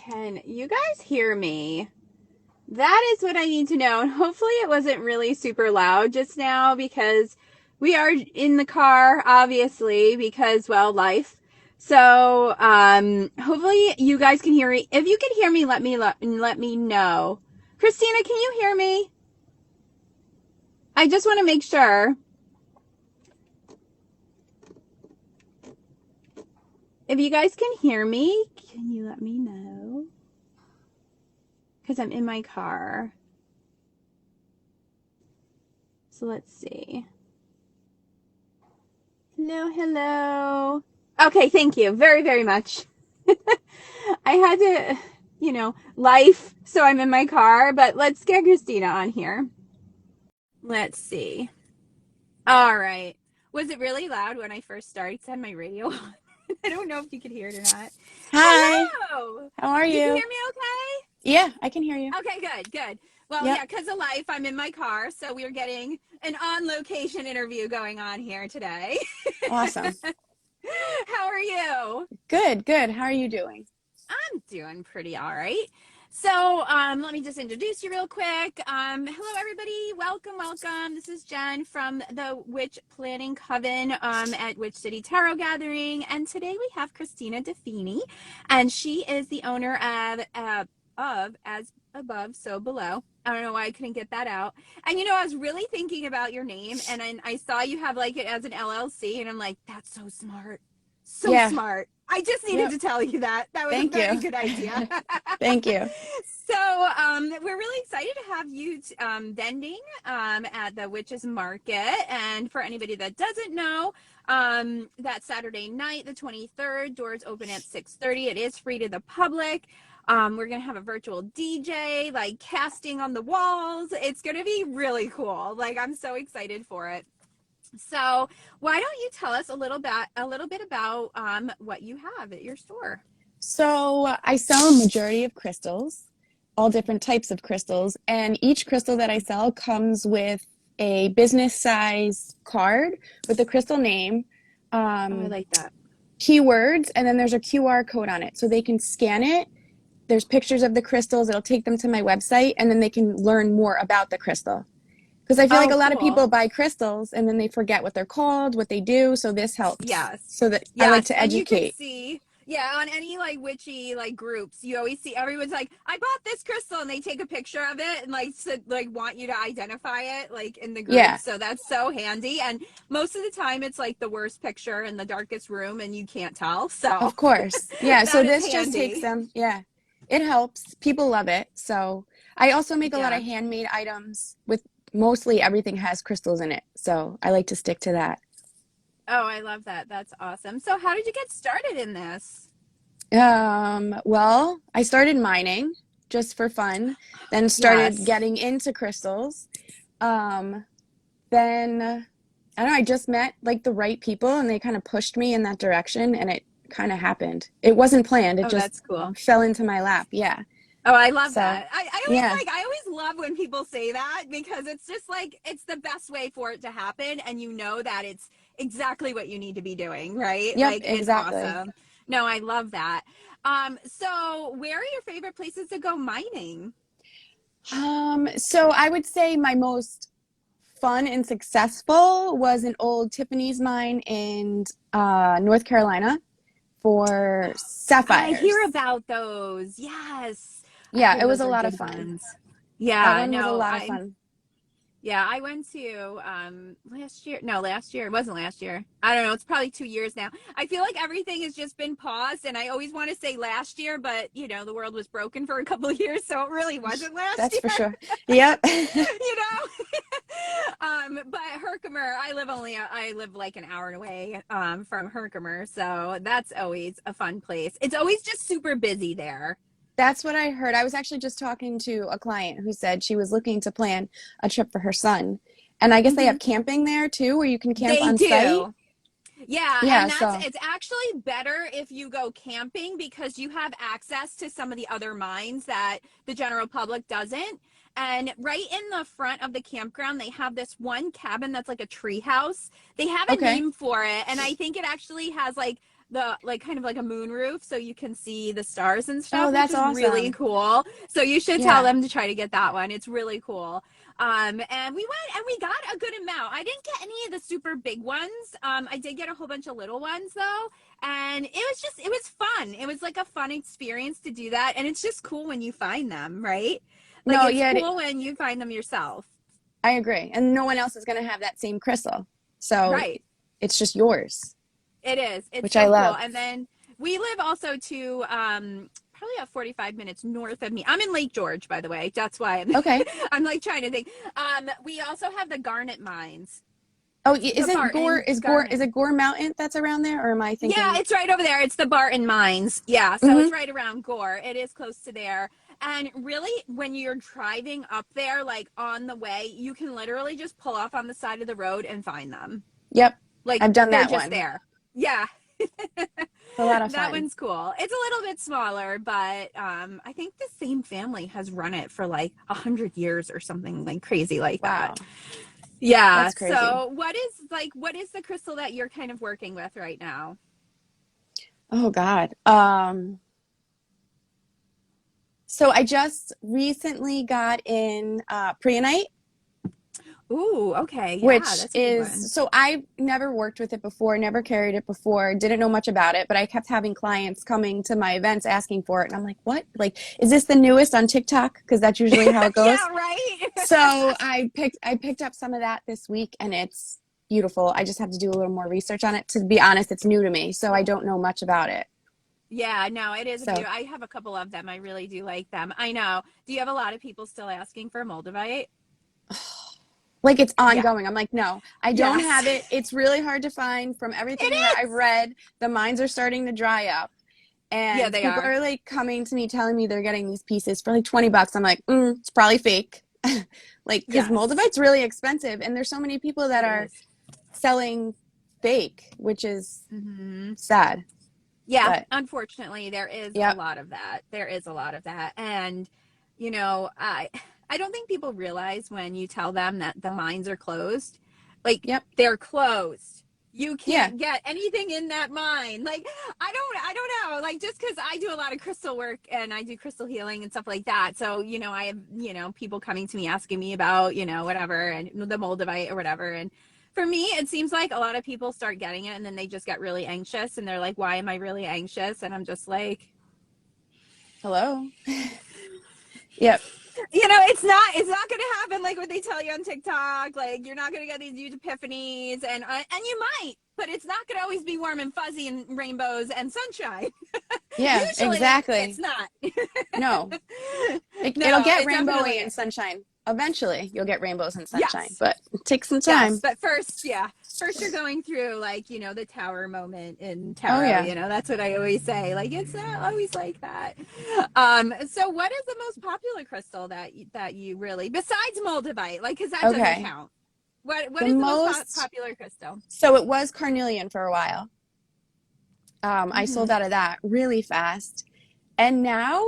Can you guys hear me? That is what I need to know. And hopefully it wasn't really super loud just now because we are in the car, obviously, because, well, life. So, hopefully you guys can hear me. If you can hear me, let me know. Christina, can you hear me? I just want to make sure. If you guys can hear me, can you let me know? Because I'm in my car. So let's see. Hello, hello. Okay, thank you very, very much. I had to, life, so I'm in my car, but let's get Christina on here. Let's see. All right. Was it really loud when I first started? I had my radio on. I don't know if you could hear it or not. Hi. Hello. How are You can you? hear me okay? Yeah, I can hear you. Okay, good. Well, Yep. yeah, because of life, I'm in my car, so we're getting an on-location interview going on here today. Awesome. How are you? Good, good. How are you doing? I'm doing pretty all right. So let me just introduce you real quick. Hello, everybody. Welcome. This is Jen from the Witch Planning Coven at Witch City Tarot Gathering. And today we have Christina DeFini, and she is the owner of As Above, So Below. I don't know why I couldn't get that out. And, I was really thinking about your name, and I saw you have like it as an LLC, and I'm like, that's so smart. So Yeah. smart. I just needed Yep. to tell you that. That was Thank a very you. good idea. Thank you. So we're really excited to have you vending at the Witches Market. And for anybody that doesn't know, that Saturday night, the 23rd, doors open at 6:30. It is free to the public. We're going to have a virtual DJ, like casting on the walls. It's going to be really cool. Like, I'm so excited for it. So why don't you tell us a little bit about what you have at your store? So I sell a majority of crystals, all different types of crystals, and each crystal that I sell comes with a business size card with the crystal name, I like that. keywords, and then there's a QR code on it. So they can scan it. There's pictures of the crystals. It'll take them to my website, and then they can learn more about the crystal. Because I feel like a lot of people buy crystals and then they forget what they're called, what they do. So this helps. Yes. So that I like to And you can educate. see, on any like witchy like groups, you always see everyone's like, I bought this crystal, and they take a picture of it and want you to identify it like in the group. Yeah. So that's so handy. And most of the time it's like the worst picture in the darkest room and you can't tell. So Of course. Yeah. So that is this just takes handy. them. Yeah. It helps. People love it. So I also make a lot Yeah. of handmade items with mostly everything has crystals in it. So I like to stick to that. Oh, I love that. That's awesome. So how did you get started in this? Well, I started mining just for fun, then started Yes. getting into crystals. Then I don't know, I just met like the right people and they kind of pushed me in that direction and it kind of happened. It wasn't planned. It Oh, just that's cool. fell into my lap. Yeah. Oh, I love So, that. I always love when people say that because it's just like, it's the best way for it to happen. And you know that it's exactly what you need to be doing, right? yep, Like, it's exactly. awesome. No, I love that. So where are your favorite places to go mining? So I would say my most fun and successful was an old Tiffany's mine in North Carolina for I sapphires. hear about those. Yes. I Yeah, hear it was those a are lot of good fun. ones. That Yeah, one was a no, lot of fun. Yeah, I went to last year. No, last year. It wasn't last year. I don't know. It's probably 2 years now. I feel like everything has just been paused, and I always want to say last year, but the world was broken for a couple of years, so it really wasn't last That's for year. sure. Yep. you but Herkimer, I live like an hour away from Herkimer, so that's always a fun place. It's always just super busy there. That's what I heard. I was actually just talking to a client who said she was looking to plan a trip for her son. And I guess they Mm-hmm. have camping there too, where you can camp They on site. do. Yeah, Yeah, and so it's actually better if you go camping because you have access to some of the other mines that the general public doesn't. And right in the front of the campground, they have this one cabin that's like a tree house. They have a okay. name for it, and I think it actually has like the like kind of like a moon roof so you can see the stars and stuff, Oh, which that's is really awesome. cool. So you should tell Yeah. them to try to get that one. It's really cool. And we went and we got a good amount. I didn't get any of the super big ones. I did get a whole bunch of little ones though. And it was fun. It was like a fun experience to do that. And it's just cool when you find them, right? Like No, it's yeah, cool when you find them yourself. I agree. And no one else is going to have that same crystal. So Right. it's just yours, It is. It's which I so cool. love. And then we live also to probably about 45 minutes north of me. I'm in Lake George, by the way. That's why Okay. I'm like trying to think. We also have the Garnet Mines. Oh, Garnet. is it Gore Mountain that's around there, or am I Yeah, thinking? it's right over there. It's the Barton Mines. Yeah, so Mm-hmm. it's right around Gore. It is close to there. And really, when you're driving up there, like on the way, you can literally just pull off on the side of the road and find them. Yep. Like I've done they're that just one. there. Yeah. It's a lot of That fun. one's cool. It's a little bit smaller, but I think the same family has run it for like 100 years or something like crazy like that. Wow. Yeah. That's crazy. So what is the crystal that you're kind of working with right now? Oh God. So I just recently got in Preonite, Ooh, okay. Yeah, which that's a good one. is, so I never worked with it before, never carried it before, didn't know much about it, but I kept having clients coming to my events asking for it. And I'm like, what? Like, is this the newest on TikTok? Because that's usually how it goes. Yeah, right? So I picked up some of that this week, and it's beautiful. I just have to do a little more research on it. To be honest, it's new to me, so I don't know much about it. Yeah, no, it is a So beautiful. I have a couple of them. I really do like them. I know. Do you have a lot of people still asking for Moldavite? like it's Yeah. ongoing. I'm like, no, I don't Yes. have it. It's really hard to find. From It everything that I've is. read, the mines are starting to dry up. Yeah, And they people are. are like coming to me telling me they're getting these pieces for like $20. I'm like, it's probably fake. Like, because Yes, Moldavite's really expensive, and there's so many people that it are is. selling fake, which is Mm-hmm. sad. Yeah, But unfortunately, there is a yep, lot of that. There is a lot of that. And, you know, I don't think people realize when you tell them that the mines are closed, like yep, they're closed. You yeah, can't get anything in that mine. Like I don't know. Like just because I do a lot of crystal work and I do crystal healing and stuff like that. So, you know, I have, you know, people coming to me asking me about, you know, whatever and the Moldavite or whatever. And for me, it seems like a lot of people start getting it and then they just get really anxious and they're like, why am I really anxious? And I'm just like, hello, yep, you know, it's not going to happen like what they tell you on TikTok. Like you're not going to get these huge epiphanies and you might, but it's not going to always be warm and fuzzy and rainbows and sunshine. yeah, Usually it's exactly. not. No, it'll No, get it definitely rainbowy and is. sunshine. Eventually, you'll get rainbows and sunshine, Yes. but it takes some Yes, time. but first, yeah, first you're going through like, you know, the tower moment in Oh tarot, yeah. you know, that's what I always say. Like it's not always like that. So what is the most popular crystal that you really besides Moldavite, like cuz that doesn't Okay. count. What The is the most most, popular crystal? so it was carnelian for a while. I sold Mhm. out of that really fast. And now,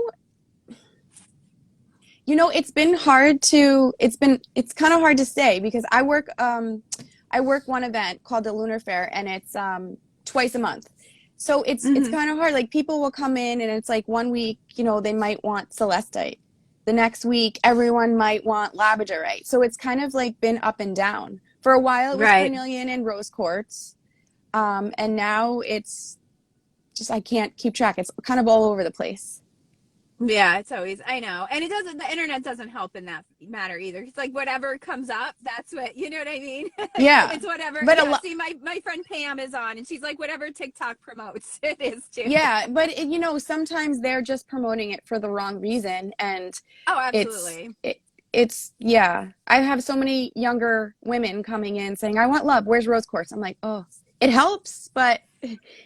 it's kind of hard to say because I work one event called the Lunar Fair, and it's twice a month. So it's Mhm. kind of hard. Like people will come in and it's like one week, they might want celestite. The next week, everyone might want labradorite. So it's kind of like been up and down. For a while, it was Right. carnelian and rose quartz. And now it's just, I can't keep track. It's kind of all over the place. Yeah, it's always, I know. And the internet doesn't help in that matter either. It's like whatever comes up, that's what, you know what I mean? Yeah. It's whatever. But a Yeah, lot, see, my friend Pam is on and she's like, whatever TikTok promotes, it is too. yeah, but sometimes they're just promoting it for the wrong reason, and Oh, it's absolutely. it, it's yeah. I have so many younger women coming in saying, "I want love. Where's rose quartz?" I'm like, "Oh, it helps, but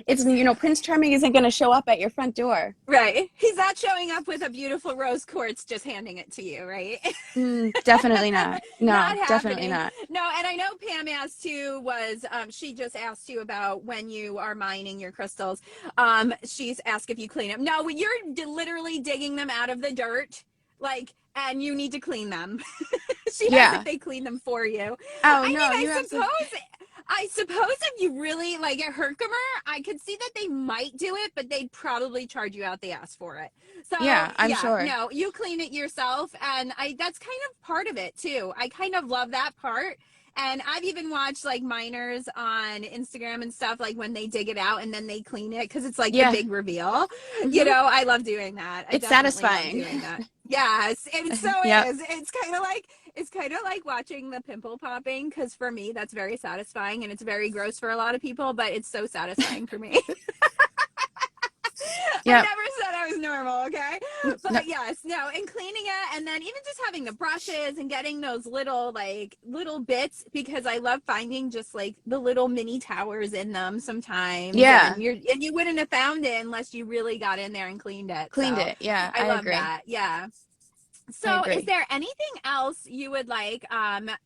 it's Prince Charming isn't going to show up at your front door." Right. He's not showing up with a beautiful rose quartz just handing it to you, right? Definitely not. Not No, definitely happening. not. No, and I know Pam asked too was she just asked you about when you are mining your crystals. She's asked if you clean them. No, you're literally digging them out of the dirt, like, and you need to clean them. She asked if Yeah. they clean them for you. Oh I mean, no, I you have some. suppose I suppose if you really like a Herkimer, I could see that they might do it, but they'd probably charge you out the ass for it. So Yeah, I'm yeah, sure. no, you clean it yourself, and that's kind of part of it too. I kind of love that part. And I've even watched like miners on Instagram and stuff, like when they dig it out and then they clean it because it's like the Yeah. big reveal. Hmm. I love doing that. I It's definitely love satisfying. doing that. Yes, it so Yep. is. It's kind of like watching the pimple popping because for me that's very satisfying and it's very gross for a lot of people, but it's so satisfying for me. I Yep. never said I was normal, okay? No, But yes, no, and cleaning it and then even just having the brushes and getting those little bits because I love finding just like the little mini towers in them sometimes yeah. and you wouldn't have found it unless you really got in there and cleaned it. Cleaned So it. Yeah, I I love agree. that. Yeah. I So, is agree. there anything else you would like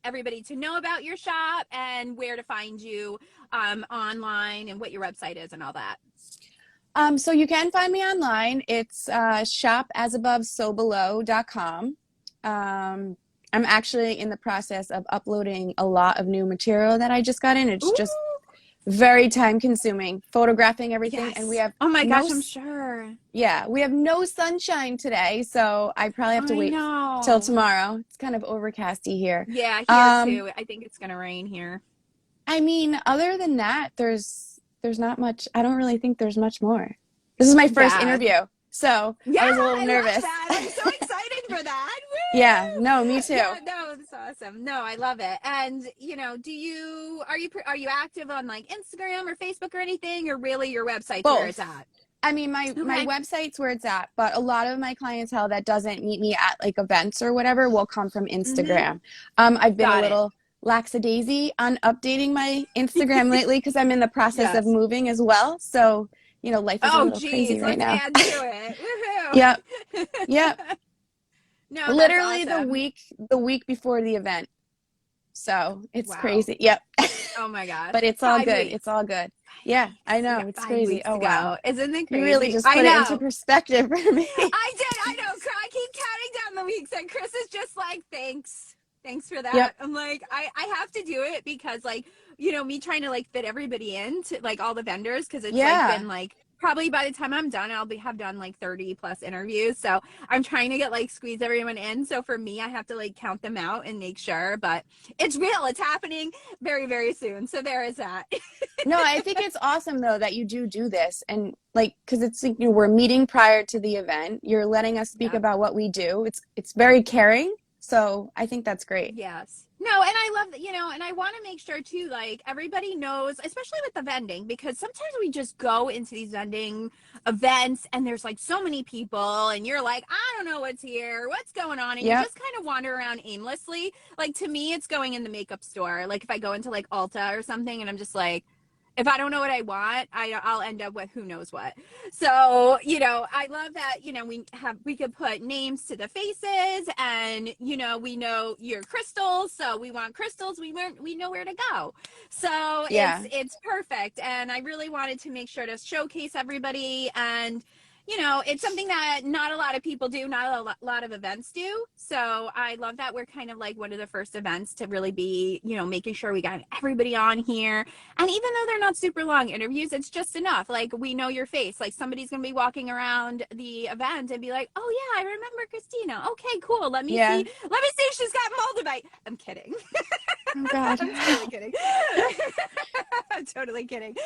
everybody to know about your shop and where to find you online and what your website is and all that? So you can find me online. It's shopasabovesobelow.com. I'm actually in the process of uploading a lot of new material that I just got in. It's Ooh, just very time consuming, photographing everything, and we yes. have Oh my no, gosh, I'm sure. yeah, we have no sunshine today, so I probably have to I wait till know. tomorrow. It's kind of overcasty here. Yeah, here Um, too. I think it's gonna rain here. I mean, other than that, there's not much. I don't really think there's much more. This is my first Yeah. interview, so Yeah, I was a little I love nervous. that. I'm so excited for that. Yeah, Woo! no, me too. Yeah, no, that's awesome. No, I love it. And are you active on like Instagram or Facebook or anything, or really your website's where it's Both. at? I mean, my Okay. website's where it's at, but a lot of my clientele that doesn't meet me at like events or whatever will come from Mm-hmm. Instagram. I've been a Got it. little lackadaisy on updating my Instagram lately because I'm in the process of Yes. moving as well. So, life is a Oh, little crazy geez, right let's now. add to it. Yep. Woohoo! Yep. No, that's Literally awesome. the week before the event. So it's Wow. crazy. Yep. Oh my gosh. But it's all 5 good. weeks. It's all good. 5 Yeah, I weeks. We know. got It's 5 crazy. weeks Oh, to wow. go. Isn't it You really crazy? just I put it into know. perspective for me. I did. I know. I keep counting down the weeks, and Chris is just like, "Thanks, thanks for that." Yep. I'm like, I have to do it because, like, me trying to like fit everybody in to like all the vendors because it's like Yeah. been like probably by the time I'm done, have done like 30 plus interviews. So I'm trying to get like squeeze everyone in. So for me, I have to like count them out and make sure. But it's real. It's happening very, very soon. So there is that. No, I think it's awesome though that you do this and like because it's like we're meeting prior to the event. You're letting us speak Yeah. about what we do. It's very caring. So I think that's great. Yes. No, and I love that, and I want to make sure too, like everybody knows, especially with the vending, because sometimes we just go into these vending events and there's like so many people and you're like, I don't know what's here, what's going on, and you Yep. just kind of wander around aimlessly. Like to me, it's going in the makeup store. Like if I go into like Ulta or something and I'm just like, if I don't know what I want, I'll end up with who knows what. So, I love that, we could put names to the faces and, we know your crystals. So we want crystals. We know where to go. So Yeah. it's perfect. And I really wanted to make sure to showcase everybody and, it's something that not a lot of people do, not a lot of events do. So I love that we're kind of like one of the first events to really be, making sure we got everybody on here. And even though they're not super long interviews, it's just enough. Like we know your face. Like somebody's gonna be walking around the event and be like, "Oh yeah, I remember Christina. Okay, cool. Let me Yeah. see. Let me see if she's got moldavite." I'm kidding. Oh God. I'm totally kidding. I'm totally kidding.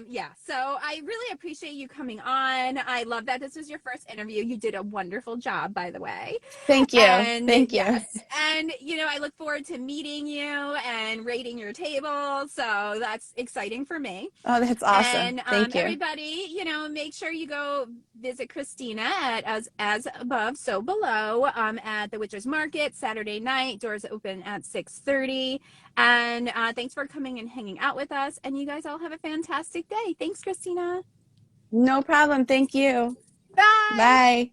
Yeah. So I really appreciate you coming on. I love that this was your first interview. You did a wonderful job, by the way. Thank you. And Thank you. yes, and I look forward to meeting you and rating your table. So that's exciting for me. Oh, that's awesome. And Thank you. everybody, make sure you go visit Christina at as above, so below at the Witchers Market Saturday night. Doors open at 6:30. And thanks for coming and hanging out with us. And you guys all have a fantastic day. Thanks, Christina. No problem. Thank you. Bye. Bye.